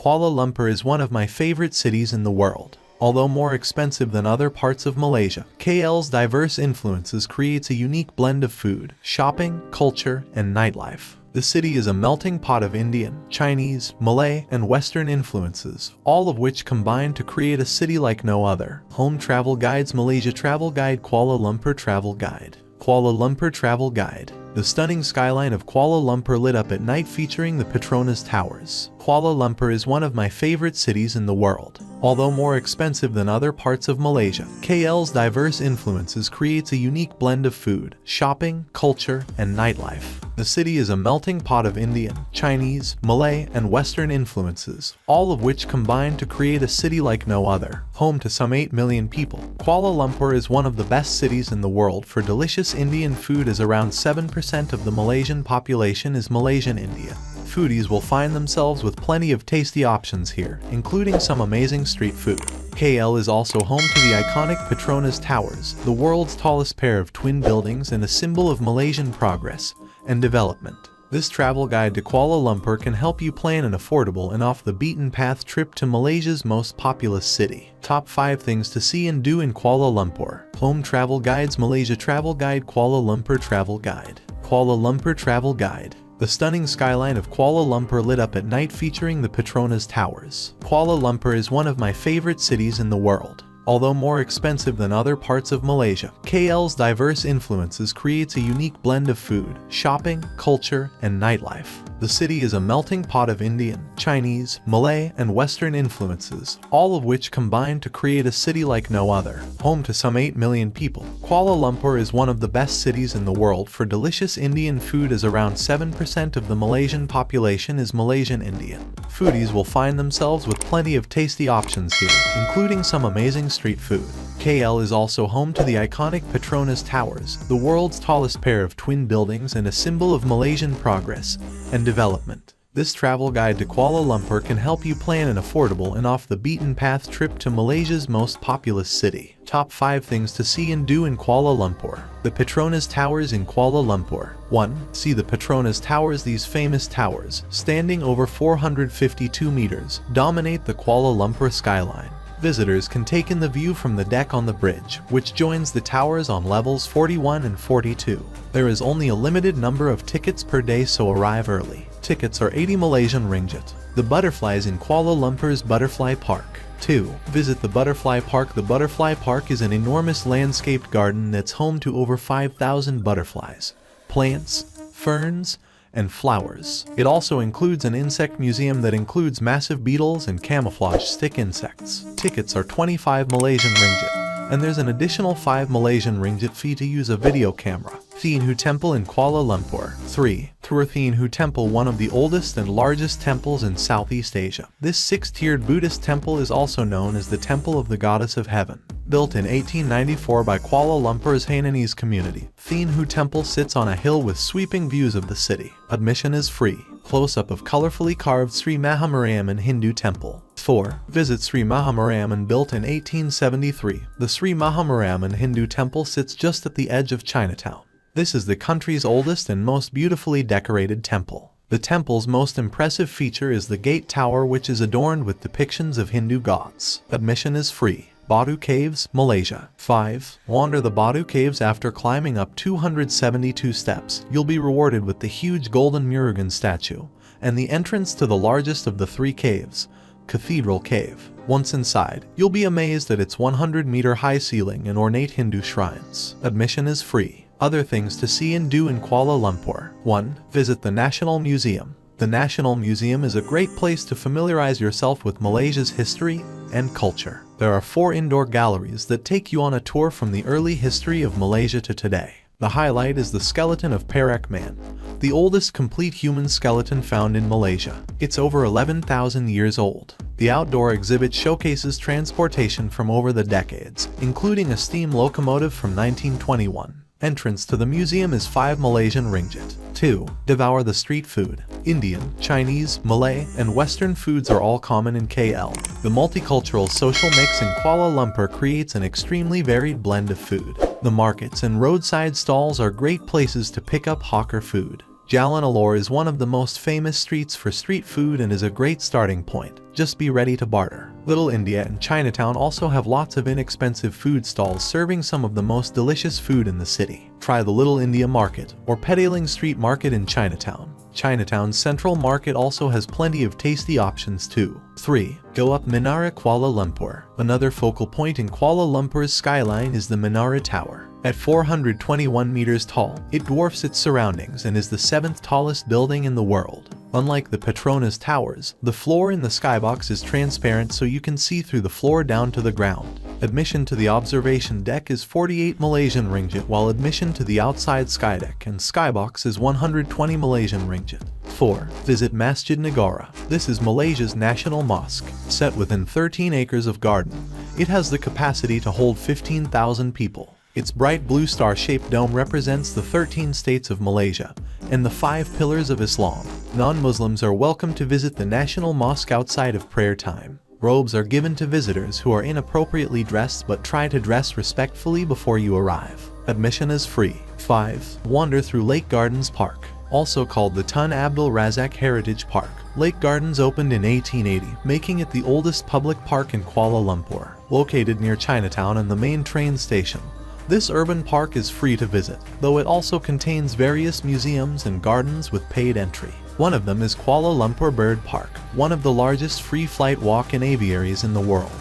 Kuala Lumpur is one of my favorite cities in the world. Although more expensive than other parts of Malaysia, KL's diverse influences creates a unique blend of food, shopping, culture, and nightlife. The city is a melting pot of Indian, Chinese, Malay, and Western influences, all of which combine to create a city like no other. Home Travel Guide's Malaysia Travel Guide. Kuala Lumpur Travel Guide. Kuala Lumpur Travel Guide. The stunning skyline of Kuala Lumpur lit up at night featuring the Petronas Towers. Kuala Lumpur is one of my favorite cities in the world. Although more expensive than other parts of Malaysia, KL's diverse influences creates a unique blend of food, shopping, culture, and nightlife. The city is a melting pot of Indian, Chinese, Malay, and Western influences, all of which combine to create a city like no other. Home to some 8 million people, Kuala Lumpur is one of the best cities in the world for delicious Indian food, as around 7% of the Malaysian population is Malaysian Indian. Foodies will find themselves with plenty of tasty options here, including some amazing street food. KL is also home to the iconic Petronas Towers, the world's tallest pair of twin buildings and a symbol of Malaysian progress and development. This travel guide to Kuala Lumpur can help you plan an affordable and off-the-beaten-path trip to Malaysia's most populous city. Top 5 things to see and do in Kuala Lumpur. Home Travel Guide's Malaysia Travel Guide. Kuala Lumpur Travel Guide. Kuala Lumpur Travel Guide. The stunning skyline of Kuala Lumpur lit up at night featuring the Petronas Towers. Kuala Lumpur is one of my favorite cities in the world. Although more expensive than other parts of Malaysia, KL's diverse influences creates a unique blend of food, shopping, culture, and nightlife. The city is a melting pot of Indian, Chinese, Malay, and Western influences, all of which combine to create a city like no other. Home to some 8 million people, Kuala Lumpur is one of the best cities in the world for delicious Indian food, as around 7% of the Malaysian population is Malaysian Indian. Foodies will find themselves with plenty of tasty options here, including some amazing street food. KL is also home to the iconic Petronas Towers, the world's tallest pair of twin buildings and a symbol of Malaysian progress and development. This travel guide to Kuala Lumpur can help you plan an affordable and off-the-beaten-path trip to Malaysia's most populous city. Top 5 things to see and do in Kuala Lumpur. The Petronas Towers in Kuala Lumpur. 1. See the Petronas Towers. These famous towers, standing over 452 meters, dominate the Kuala Lumpur skyline. Visitors can take in the view from the deck on the bridge, which joins the towers on levels 41 and 42. There is only a limited number of tickets per day, so arrive early. Tickets are 80 Malaysian ringgit. The butterflies in Kuala Lumpur's Butterfly Park. 2. Visit the Butterfly Park. The Butterfly Park is an enormous landscaped garden that's home to over 5,000 butterflies, plants, ferns, and flowers. It also includes an insect museum that includes massive beetles and camouflage stick insects. Tickets are 25 Malaysian ringgit, and there's an additional 5 Malaysian ringgit fee to use a video camera. Thienhu Temple in Kuala Lumpur. 3. Tour Thienhu Temple, one of the oldest and largest temples in Southeast Asia. This 6-tiered Buddhist temple is also known as the Temple of the Goddess of Heaven. Built in 1894 by Kuala Lumpur's Hainanese community, Thienhu Temple sits on a hill with sweeping views of the city. Admission is free. Close-up of colorfully carved Sri Mahamariamman Hindu Temple. 4. Visit Sri Mahamariamman. Built in 1873, the Sri Mahamariamman Hindu Temple sits just at the edge of Chinatown. This is the country's oldest and most beautifully decorated temple. The temple's most impressive feature is the Gate Tower, which is adorned with depictions of Hindu gods. Admission is free. Batu Caves, Malaysia. 5. Wander the Batu Caves. After climbing up 272 steps, you'll be rewarded with the huge golden Murugan statue and the entrance to the largest of the 3 caves, Cathedral Cave. Once inside, you'll be amazed at its 100-meter high ceiling and ornate Hindu shrines. Admission is free. Other things to see and do in Kuala Lumpur. 1. Visit the National Museum. The National Museum is a great place to familiarize yourself with Malaysia's history and culture. There are 4 indoor galleries that take you on a tour from the early history of Malaysia to today. The highlight is the skeleton of Perak Man, the oldest complete human skeleton found in Malaysia. It's over 11,000 years old. The outdoor exhibit showcases transportation from over the decades, including a steam locomotive from 1921. Entrance to the museum is 5 Malaysian ringgit. 2. Devour the street food. Indian, Chinese, Malay, and Western foods are all common in KL. The multicultural social mix in Kuala Lumpur creates an extremely varied blend of food. The markets and roadside stalls are great places to pick up hawker food. Jalan Alor is one of the most famous streets for street food and is a great starting point. Just be ready to barter. Little India and Chinatown also have lots of inexpensive food stalls serving some of the most delicious food in the city. Try the Little India Market or Petaling Street Market in Chinatown. Chinatown's Central Market also has plenty of tasty options too. 3. Go up Menara Kuala Lumpur. Another focal point in Kuala Lumpur's skyline is the Menara Tower. At 421 meters tall, it dwarfs its surroundings and is the 7th tallest building in the world. Unlike the Petronas Towers, the floor in the skybox is transparent so you can see through the floor down to the ground. Admission to the observation deck is 48 Malaysian ringgit, while admission to the outside skydeck and skybox is 120 Malaysian ringgit. 4. Visit Masjid Negara. This is Malaysia's national mosque. Set within 13 acres of garden, it has the capacity to hold 15,000 people. Its bright blue star-shaped dome represents the 13 states of Malaysia and the 5 pillars of Islam. Non-Muslims are welcome to visit the National Mosque outside of prayer time. Robes are given to visitors who are inappropriately dressed, but try to dress respectfully before you arrive. Admission is free. 5. Wander through Lake Gardens Park. Also called the Tun Abdul Razak Heritage Park. Lake Gardens opened in 1880, making it the oldest public park in Kuala Lumpur. Located near Chinatown and the main train station, this urban park is free to visit, though it also contains various museums and gardens with paid entry. One of them is Kuala Lumpur Bird Park, one of the largest free-flight walk-in aviaries in the world,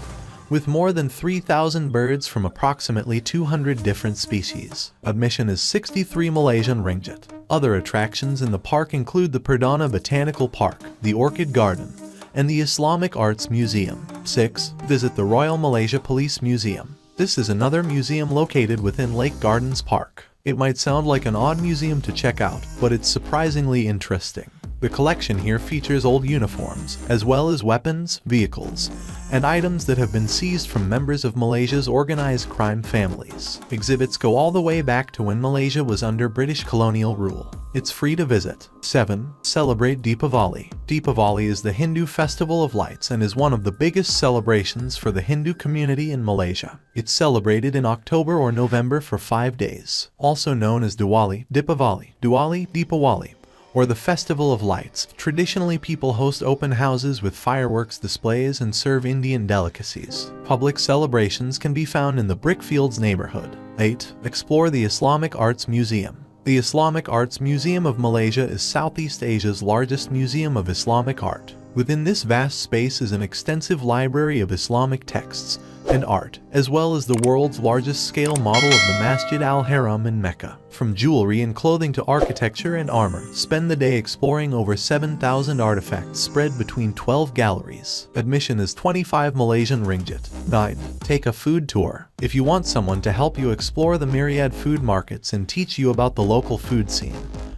with more than 3,000 birds from approximately 200 different species. Admission is 63 Malaysian ringgit. Other attractions in the park include the Perdana Botanical Park, the Orchid Garden, and the Islamic Arts Museum. 6. Visit the Royal Malaysia Police Museum. This is another museum located within Lake Gardens Park. It might sound like an odd museum to check out, but it's surprisingly interesting. The collection here features old uniforms, as well as weapons, vehicles, and items that have been seized from members of Malaysia's organized crime families. Exhibits go all the way back to when Malaysia was under British colonial rule. It's free to visit. 7. Celebrate Deepavali. Deepavali is the Hindu festival of lights and is one of the biggest celebrations for the Hindu community in Malaysia. It's celebrated in October or November for 5 days. Also known as Diwali, Deepawali, or the Festival of Lights. Traditionally, people host open houses with fireworks displays and serve Indian delicacies. Public celebrations can be found in the Brickfields neighborhood. 8. Explore the Islamic Arts Museum. The Islamic Arts Museum of Malaysia is Southeast Asia's largest museum of Islamic art. Within this vast space is an extensive library of Islamic texts and art, as well as the world's largest scale model of the Masjid al-Haram in Mecca. From jewelry and clothing to architecture and armor, spend the day exploring over 7,000 artifacts spread between 12 galleries. Admission is 25 Malaysian ringgit. 9. Take a food tour. If you want someone to help you explore the myriad food markets and teach you about the local food scene,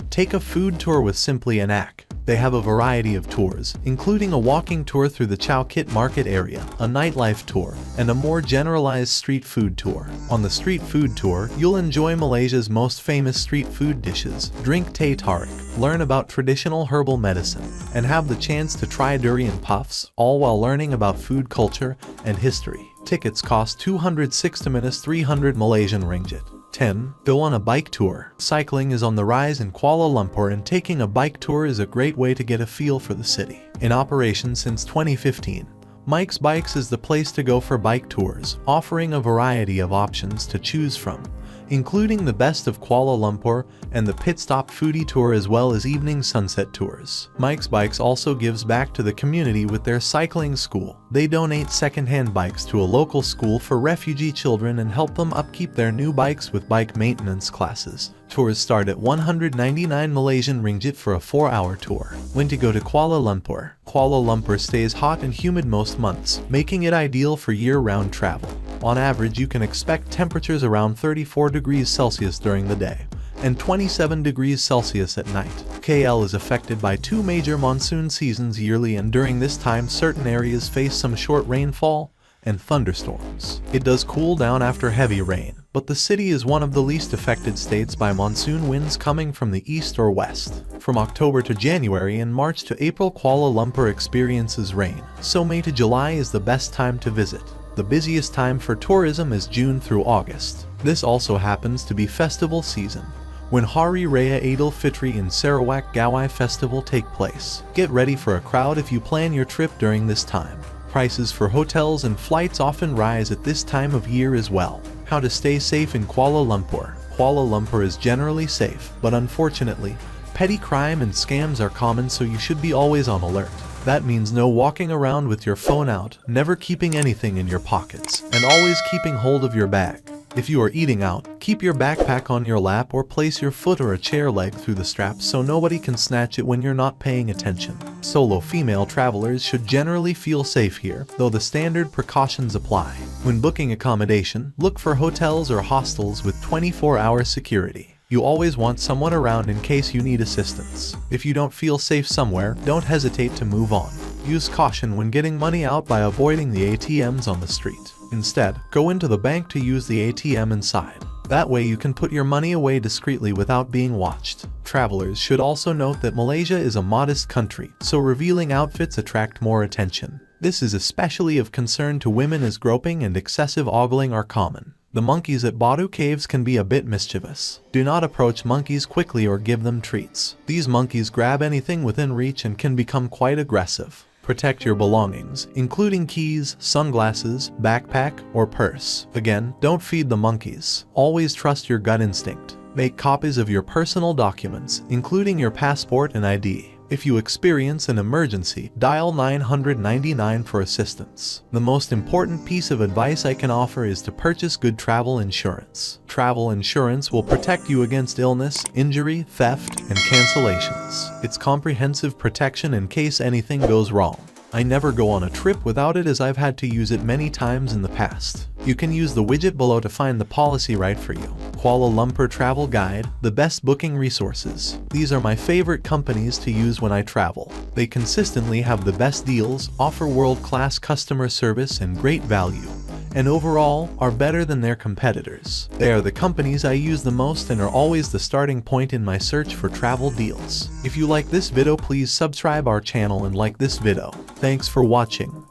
take a food tour with Simply an Ack. They have a variety of tours, including a walking tour through the Chow Kit Market area, a nightlife tour, and a more generalized street food tour. On the street food tour, you'll enjoy Malaysia's most famous street food dishes, drink teh tarik, learn about traditional herbal medicine, and have the chance to try durian puffs, all while learning about food culture and history. Tickets cost 260-300 Malaysian ringgit. 10. Go on a bike tour. Cycling is on the rise in Kuala Lumpur, and taking a bike tour is a great way to get a feel for the city. In operation since 2015, Mike's Bikes is the place to go for bike tours, offering a variety of options to choose from, including the Best of Kuala Lumpur and the Pit Stop Foodie Tour, as well as evening sunset tours. Mike's Bikes also gives back to the community with their cycling school. They donate second-hand bikes to a local school for refugee children and help them upkeep their new bikes with bike maintenance classes. Tours start at 199 Malaysian ringgit for a 4-hour tour. When to go to Kuala Lumpur. Kuala Lumpur stays hot and humid most months, making it ideal for year-round travel. On average, you can expect temperatures around 34 degrees Celsius during the day and 27 degrees Celsius at night. KL is affected by 2 major monsoon seasons yearly, and during this time certain areas face some short rainfall and thunderstorms. It does cool down after heavy rain, but the city is one of the least affected states by monsoon winds coming from the east or west. From October to January and March to April, Kuala Lumpur experiences rain, so May to July is the best time to visit. The busiest time for tourism is June through August. This also happens to be festival season, when Hari Raya Idul Fitri and Sarawak Gawai Festival take place. Get ready for a crowd if you plan your trip during this time. Prices for hotels and flights often rise at this time of year as well. How to stay safe in Kuala Lumpur. Kuala Lumpur is generally safe, but unfortunately, petty crime and scams are common, so you should be always on alert. That means no walking around with your phone out, never keeping anything in your pockets, and always keeping hold of your bag. If you are eating out, keep your backpack on your lap or place your foot or a chair leg through the straps so nobody can snatch it when you're not paying attention. Solo female travelers should generally feel safe here, though the standard precautions apply. When booking accommodation, look for hotels or hostels with 24-hour security. You always want someone around in case you need assistance. If you don't feel safe somewhere, don't hesitate to move on. Use caution when getting money out by avoiding the ATMs on the street. Instead, go into the bank to use the ATM inside. That way you can put your money away discreetly without being watched. Travelers should also note that Malaysia is a modest country, so revealing outfits attract more attention. This is especially of concern to women as groping and excessive ogling are common. The monkeys at Batu Caves can be a bit mischievous. Do not approach monkeys quickly or give them treats. These monkeys grab anything within reach and can become quite aggressive. Protect your belongings, including keys, sunglasses, backpack, or purse. Again, don't feed the monkeys. Always trust your gut instinct. Make copies of your personal documents, including your passport and ID. If you experience an emergency, dial 999 for assistance. The most important piece of advice I can offer is to purchase good travel insurance. Travel insurance will protect you against illness, injury, theft, and cancellations. It's comprehensive protection in case anything goes wrong. I never go on a trip without it, as I've had to use it many times in the past. You can use the widget below to find the policy right for you. Kuala Lumpur Travel Guide, the best booking resources. These are my favorite companies to use when I travel. They consistently have the best deals, offer world-class customer service and great value, and overall are better than their competitors. They are the companies I use the most and are always the starting point in my search for travel deals. If you like this video, please subscribe our channel and like this video. Thanks for watching.